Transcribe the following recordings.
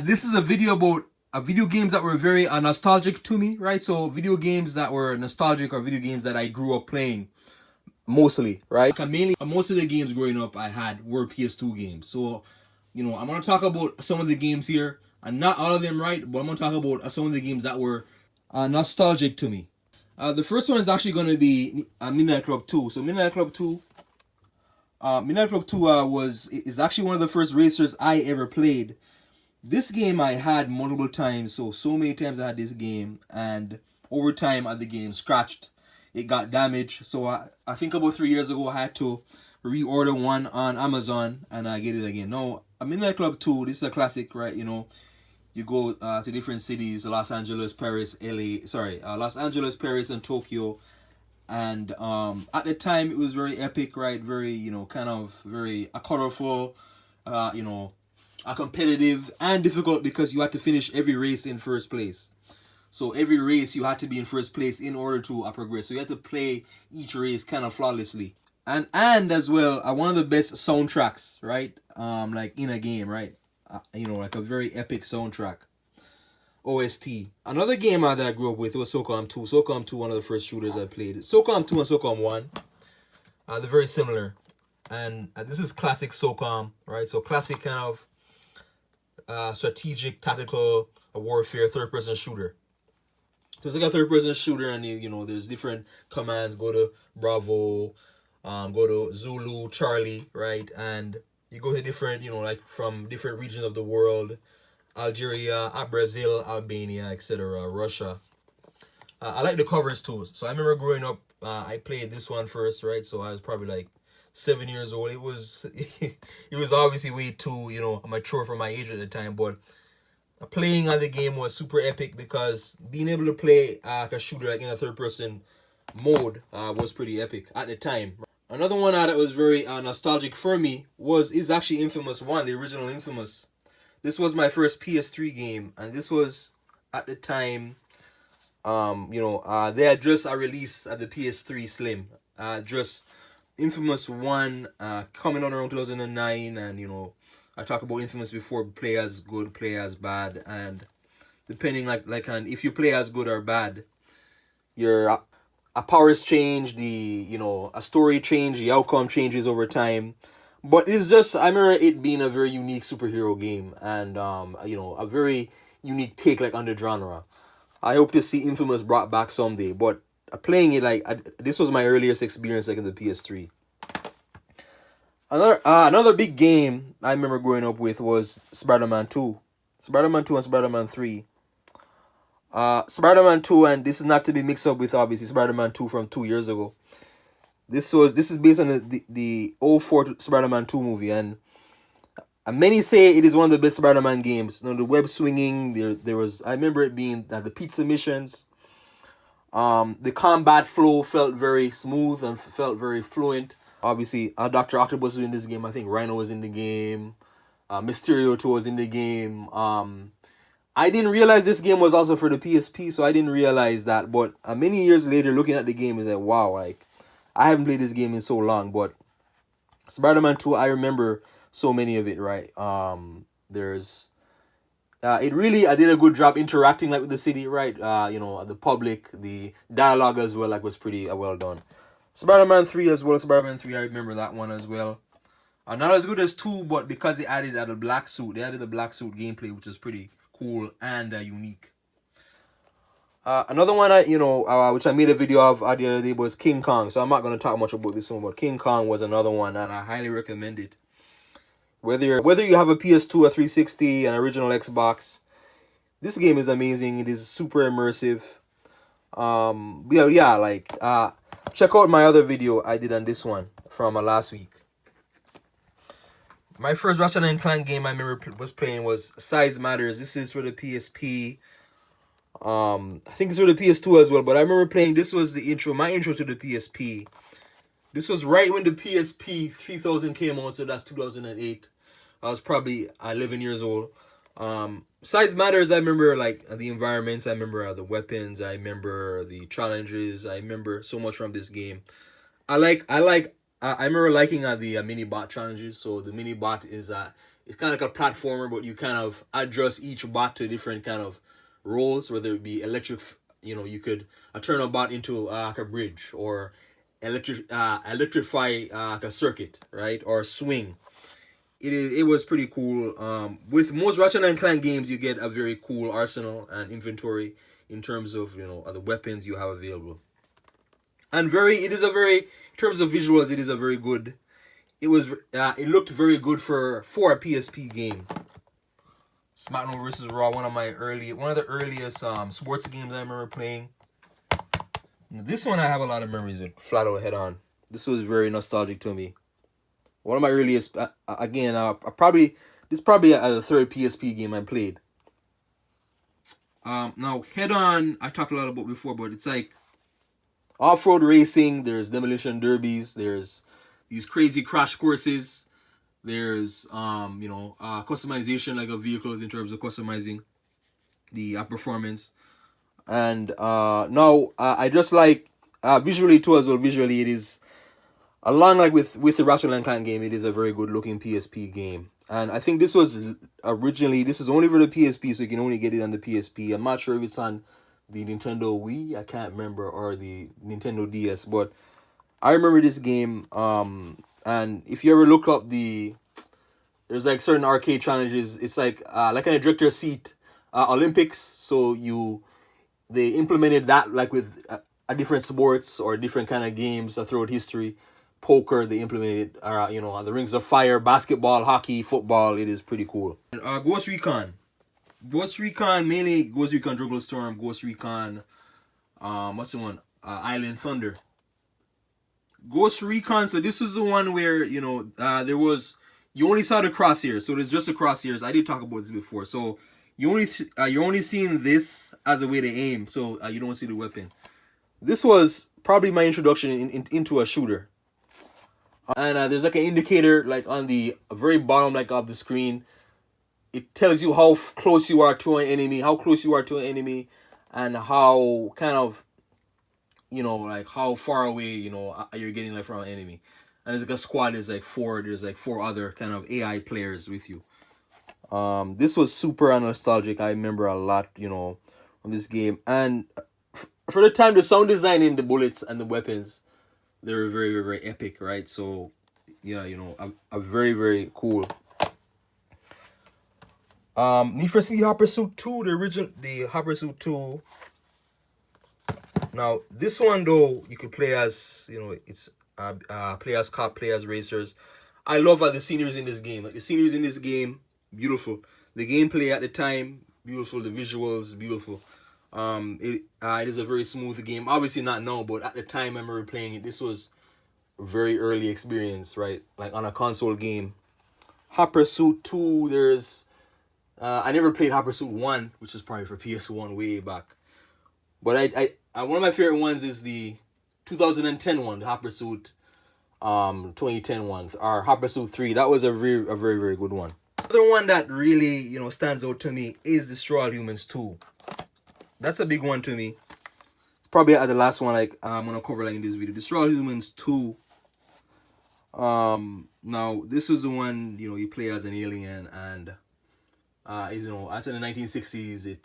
This is a video about video games that were very nostalgic to me, right? So video games that were nostalgic or video games that I grew up playing mostly, right? Mainly, most of the games growing up I had were PS2 games. So, I'm gonna talk about some of the games here, and not all of them, right? But I'm gonna talk about some of the games that were nostalgic to me. The first one is actually gonna be Midnight Club 2. So Midnight Club 2. Midnight Club 2 is actually one of the first racers I ever played. This game I had multiple times, so many times I had this game, and over time the game scratched, it got damaged. So I think about 3 years ago I had to reorder one on Amazon and I get it again. Now, Midnight Club 2, this is a classic, right? You go to different cities, Los Angeles, Paris, Los Angeles, Paris, and Tokyo. And at the time it was very epic, right? Very, kind of very colorful, competitive and difficult because you had to finish every race in first place. So every race you had to be in first place in order to progress. So you had to play each race kind of flawlessly. And as well, one of the best soundtracks, right? Like in a game, right? Like a very epic soundtrack. OST. Another game that I grew up with was Socom 2. Socom 2, one of the first shooters I played. Socom 2 and Socom 1, they're very similar. And this is classic Socom, right? So classic kind of strategic, tactical warfare, third-person shooter. So it's like a third-person shooter, and there's different commands. Go to Bravo, go to Zulu, Charlie, right? And you go to different, like from different regions of the world: Algeria, Brazil, Albania, etc., Russia. I like the covers too. So I remember growing up, I played this one first, right? So I was probably like 7 years old. It was obviously way too, mature for my age at the time, but playing on the game was super epic because being able to play like a shooter like in a third person mode was pretty epic at the time. Another one that was very nostalgic for me is actually Infamous 1, the original Infamous. This was my first PS3 game, and this was at the time they had just released the PS3 Slim. Just Infamous 1 coming on around 2009, and I talked about Infamous before, play as good, play as bad, and depending on if you play as good or bad, your powers change, a story change, the outcome changes over time. But it's just, I remember it being a very unique superhero game, and a very unique take on the genre. I hope to see Infamous brought back someday, but playing it this was my earliest experience in the PS3. Another big game I remember growing up with was Spider-Man 2. Spider-Man 2 and Spider-Man 3. Spider-Man 2, and this is not to be mixed up with obviously Spider-Man 2 from 2 years ago. This is based on the 04 Spider-Man 2 movie, and many say it is one of the best Spider-Man games. The web swinging, there was, I remember it being the pizza missions. The combat flow felt very smooth and felt very fluent. Obviously, Dr. Octopus was in this game. I think Rhino was in the game. Mysterio 2 was in the game. I didn't realize this game was also for the PSP, so I didn't realize that. But many years later, looking at the game, is like, wow, I haven't played this game in so long. But Spider-Man 2, I remember so many of it, right? There's it really, I did a good job interacting with the city, right? The public, the dialogue as well, was pretty well done. Spider-Man 3 as well. Spider-Man 3, I remember that one as well. Not as good as 2, but because they added the black suit, they added the black suit gameplay, which is pretty cool and unique. Another one which I made a video of the other day was King Kong. So I'm not going to talk much about this one, but King Kong was another one, and I highly recommend it. Whether you have a PS2, a 360, an original Xbox, this game is amazing. It is super immersive. Check out my other video I did on this one from last week. My first Ratchet and Clank game I remember was playing was Size Matters. This is for the PSP. I think it's for the PS2 as well, but I remember playing, this was my intro to the PSP. This was right when the PSP 3000 came out, so that's 2008. I was probably 11 years old. Size Matters, I remember the environments, I remember the weapons, I remember the challenges, I remember so much from this game. I remember liking the mini bot challenges. So the mini bot is it's kind of like a platformer, but you kind of adjust each bot to different kind of roles, whether it be electric. You could turn a bot into like a bridge, or electrify like a circuit, right, or swing. It was pretty cool. With most Ratchet and Clank games, you get a very cool arsenal and inventory in terms of the weapons you have available, and in terms of visuals, it is a very good. It looked very good for a PSP game. SmackDown vs. Raw, one of the earliest sports games I remember playing. This one I have a lot of memories with. Flat Out Head On. This was very nostalgic to me. One of my earliest. Again, this is probably the third PSP game I played. Now Head On, I talked a lot about before, but it's like off-road racing. There's demolition derbies. There's these crazy crash courses. There's customization like of vehicles in terms of customizing the performance. And now I just like visually too as well. Visually, it is along like with the Ratchet and Clank game. It is a very good looking PSP game. And I think this was only for the PSP, so you can only get it on the PSP. I'm not sure if it's on the Nintendo Wii, I can't remember, or the Nintendo DS, but I remember this game. And if you ever look up there's like certain arcade challenges. It's like an ejector seat Olympics. So they implemented that like with a different sports or different kind of games throughout history. Poker, they implemented the Rings of Fire, basketball, hockey, football. It is pretty cool. Ghost Recon, mainly Ghost Recon Druggle Storm, Ghost Recon, what's the one? Island Thunder. Ghost Recon. So this is the one where there was, you only saw the crosshairs. So there's just the crosshairs. I did talk about this before. So you're only seeing this as a way to aim. So you don't see the weapon. This was probably my introduction into a shooter. And there's like an indicator like on the very bottom like of the screen. It tells you how close you are to an enemy, and how kind of like how far away you're getting like from an enemy. And there's like a squad. There's like four other kind of AI players with you. This was super nostalgic. I remember a lot from this game, and for the time, the sound design in the bullets and the weapons, they were very, very, very epic, right? So, yeah, a very, very cool. Need for Speed Hot Pursuit 2, the Hot Pursuit 2. Now, this one though, you could play as, it's play as cop, play as racers. I love the scenery in this game. Like the scenery in this game, beautiful. The gameplay at the time, beautiful. The visuals, beautiful. It is a very smooth game. Obviously not now, but at the time I remember playing it. This was a very early experience, right? Like on a console game. Hot Pursuit 2, there's I never played Hot Pursuit 1, which is probably for PS1 way back. But I one of my favorite ones is the 2010 one, the Hot Pursuit 2010 one, or Hot Pursuit 3. That was a very, very good one. Another one that really, stands out to me is Destroy All Humans 2. That's a big one to me. Probably the last one like I'm gonna cover like in this video. Destroy All Humans 2. Now this is the one you play as an alien, and as in the 1960s, it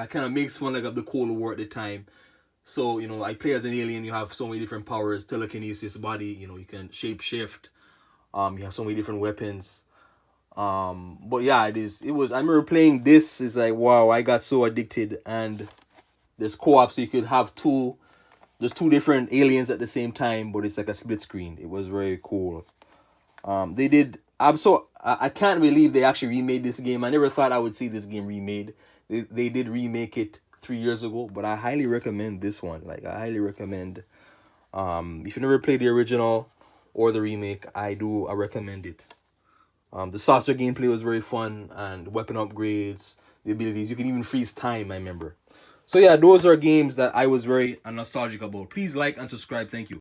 kind of makes fun like of the Cold War at the time. So I play as an alien. You have so many different powers, telekinesis, body. You can shape shift. You have so many different weapons. But yeah, it was. I remember playing this. It's like wow, I got so addicted. And there's co-op, so you could have there's two different aliens at the same time, but it's like a split screen. It was very cool. I can't believe they actually remade this game. I never thought I would see this game remade. They did remake it 3 years ago, but I highly recommend this one. Like I highly recommend. If you never played the original or the remake, I recommend it. The saucer gameplay was very fun, and weapon upgrades, the abilities. You can even freeze time, I remember. So yeah, those are games that I was very nostalgic about. Please like and subscribe. Thank you.